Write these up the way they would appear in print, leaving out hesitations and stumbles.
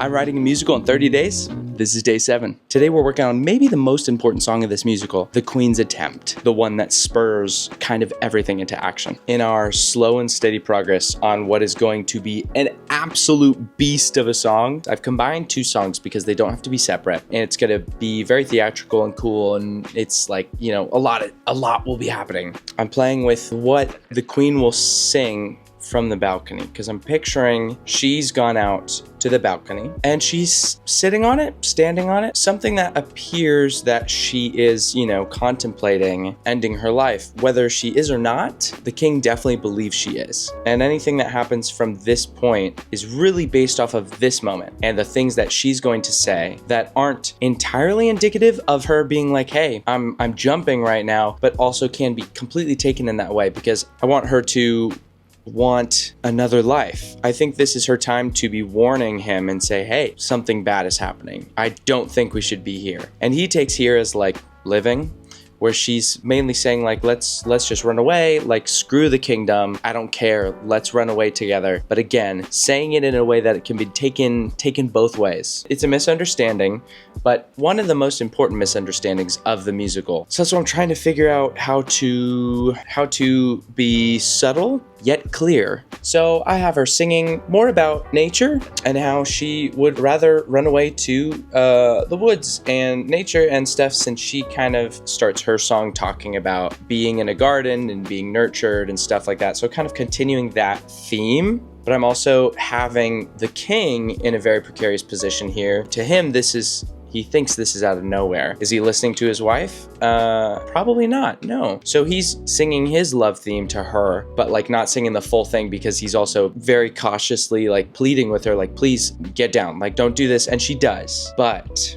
I'm writing a musical in 30 days. This is day 7. Today we're working on maybe the most important song of this musical, The Queen's Attempt, the one that spurs kind of everything into action. In our slow and steady progress on what is going to be an absolute beast of a song, I've combined 2 songs because they don't have to be separate, and it's gonna be very theatrical and cool, and it's like, you know, a lot will be happening. I'm playing with what the Queen will sing from the balcony, because I'm picturing she's gone out to the balcony and she's sitting on it, standing on it, something that appears that she is, you know, contemplating ending her life. Whether she is or not, the king definitely believes she is. And anything that happens from this point is really based off of this moment and the things that she's going to say that aren't entirely indicative of her being like, hey, I'm jumping right now, but also can be completely taken in that way, because I want her to want another life. I think this is her time to be warning him and say, hey, something bad is happening. I don't think we should be here. And he takes here as like living, where she's mainly saying like, let's just run away, like screw the kingdom, I don't care, let's run away together. But again, saying it in a way that it can be taken both ways. It's a misunderstanding, but one of the most important misunderstandings of the musical. So that's what I'm trying to figure out, how to be subtle yet clear. So I have her singing more about nature and how she would rather run away to the woods and nature and stuff, since she kind of starts her song talking about being in a garden and being nurtured and stuff like that. So kind of continuing that theme. But I'm also having the king in a very precarious position here. To him, he thinks this is out of nowhere. Is he listening to his wife? Probably not, no. So he's singing his love theme to her, but like not singing the full thing, because he's also very cautiously like pleading with her, like, please get down, like don't do this. And she does, but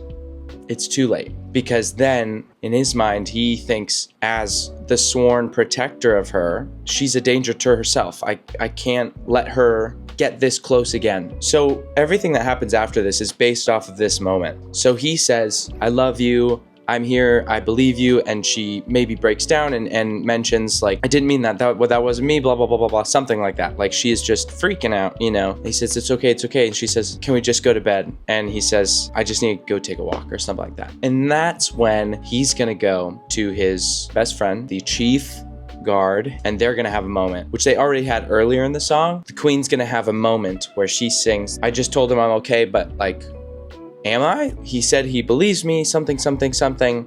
it's too late, because then in his mind, he thinks as the sworn protector of her, she's a danger to herself. I can't let her get this close again. So everything that happens after this is based off of this moment. So he says, I love you, I'm here, I believe you, and she maybe breaks down and mentions like, I didn't mean that wasn't me, blah, blah, blah, blah, blah, something like that. Like she is just freaking out, you know. He says, it's okay. And she says, can we just go to bed? And he says, I just need to go take a walk or something like that. And that's when he's gonna go to his best friend, the chief guard, and they're gonna have a moment, which they already had earlier in the song. The queen's gonna have a moment where she sings, I just told him I'm okay, but like, am I? He said he believes me, something.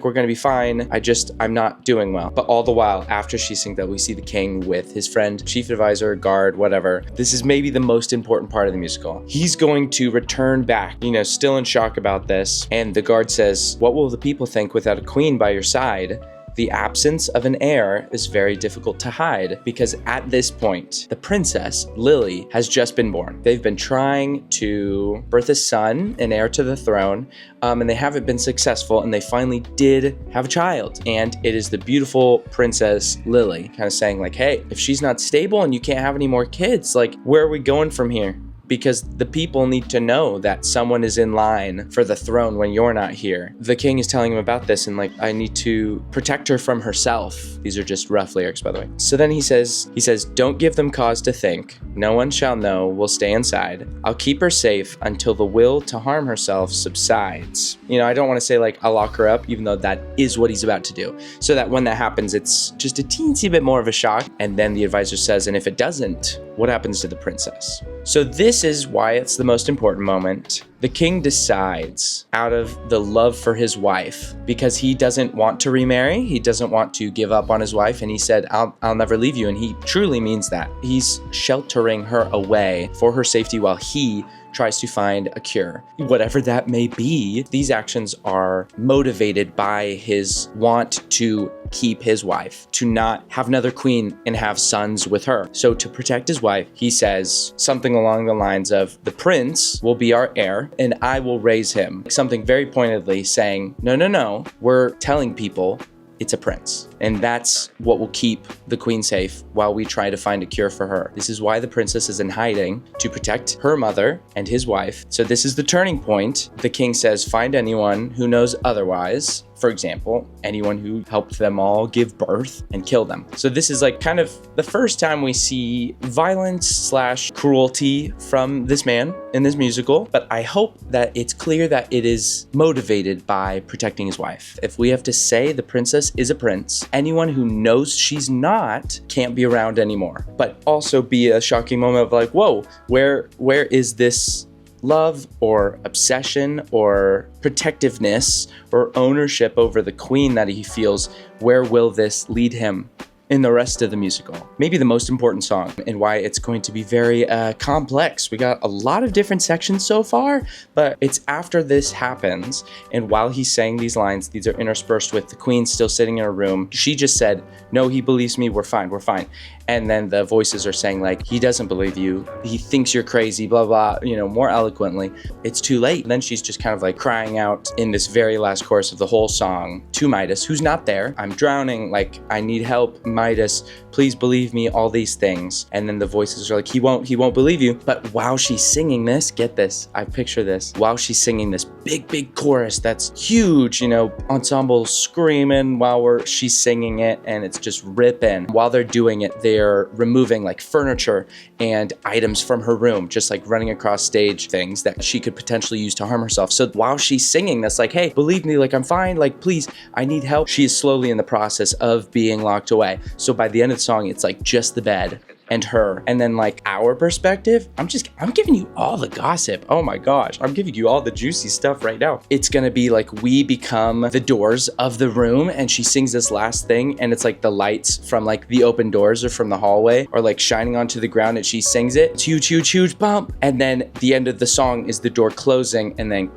We're gonna be fine. I'm not doing well. But all the while, after she sings that, we see the king with his friend, chief advisor, guard, whatever. This is maybe the most important part of the musical. He's going to return back, you know, still in shock about this. And the guard says, what will the people think without a queen by your side? The absence of an heir is very difficult to hide, because at this point, the princess, Lily, has just been born. They've been trying to birth a son, an heir to the throne, and they haven't been successful, and they finally did have a child. And it is the beautiful Princess Lily kind of saying like, hey, if she's not stable and you can't have any more kids, like, where are we going from here? Because the people need to know that someone is in line for the throne when you're not here. The king is telling him about this, and like, I need to protect her from herself. These are just rough lyrics, by the way. So then he says, don't give them cause to think. No one shall know, we'll stay inside. I'll keep her safe until the will to harm herself subsides. You know, I don't want to say like, I'll lock her up, even though that is what he's about to do. So that when that happens, it's just a teensy bit more of a shock. And then the advisor says, and if it doesn't, what happens to the princess? So this is why it's the most important moment. The king decides out of the love for his wife, because he doesn't want to remarry. He doesn't want to give up on his wife. And he said, I'll never leave you. And he truly means that. He's sheltering her away for her safety while he tries to find a cure. Whatever that may be, these actions are motivated by his want to keep his wife, to not have another queen and have sons with her. So to protect his wife, he says something along the lines of, the prince will be our heir and I will raise him. Something very pointedly saying, no, we're telling people it's a prince. And that's what will keep the queen safe while we try to find a cure for her. This is why the princess is in hiding, to protect her mother and his wife. So this is the turning point. The king says, find anyone who knows otherwise. For example, anyone who helped them all give birth and kill them. So this is like kind of the first time we see violence slash cruelty from this man in this musical, but I hope that it's clear that it is motivated by protecting his wife. If we have to say the princess is a prince, anyone who knows she's not can't be around anymore. But also be a shocking moment of like, whoa, where is this love or obsession or protectiveness or ownership over the queen that he feels? Where will this lead him in the rest of the musical? Maybe the most important song, and why it's going to be very complex. We got a lot of different sections so far, but it's after this happens, and while he's saying these lines, these are interspersed with the queen still sitting in her room. She just said, no, he believes me, we're fine. And then the voices are saying like, he doesn't believe you, he thinks you're crazy, blah, blah, more eloquently. It's too late. And then she's just kind of like crying out in this very last chorus of the whole song to Midas, who's not there. I'm drowning, like, I need help, Midas, please believe me, all these things. And then the voices are like, he won't believe you. But while she's singing this, get this, I picture this, while she's singing this big chorus that's huge, ensemble screaming while she's singing it, and it's just ripping. While they're doing it, they're removing like furniture and items from her room, just like running across stage, things that she could potentially use to harm herself. So while she's singing this, like, hey, believe me, like, I'm fine, like, please, I need help, she is slowly in the process of being locked away. So by the end of the song, it's like just the bed and her. And then like our perspective, I'm giving you all the gossip. Oh my gosh, I'm giving you all the juicy stuff right now. It's gonna be like we become the doors of the room, and she sings this last thing, and it's like the lights from like the open doors or from the hallway are like shining onto the ground, and she sings it. It's huge bump. And then the end of the song is the door closing and then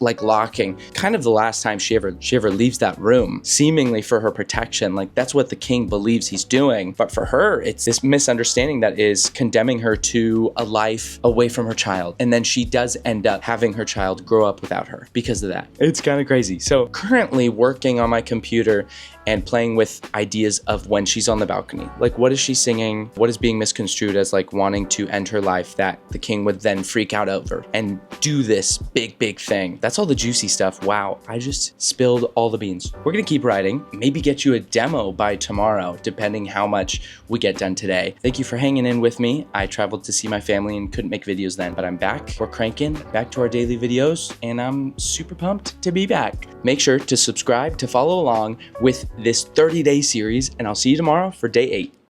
like locking. Kind of the last time she ever leaves that room, seemingly for her protection. Like that's what the king believes he's doing. But for her, it's this misunderstanding that is condemning her to a life away from her child. And then she does end up having her child grow up without her because of that. It's kind of crazy. So currently working on my computer and playing with ideas of when she's on the balcony. Like, what is she singing? What is being misconstrued as like wanting to end her life that the king would then freak out over and do this big thing? That's all the juicy stuff. Wow, I just spilled all the beans. We're gonna keep writing, maybe get you a demo by tomorrow, depending how much we get done today. Thank you for hanging in with me. I traveled to see my family and couldn't make videos then, but I'm back. We're cranking back to our daily videos, and I'm super pumped to be back. Make sure to subscribe to follow along with this 30-day series, and I'll see you tomorrow for day 8.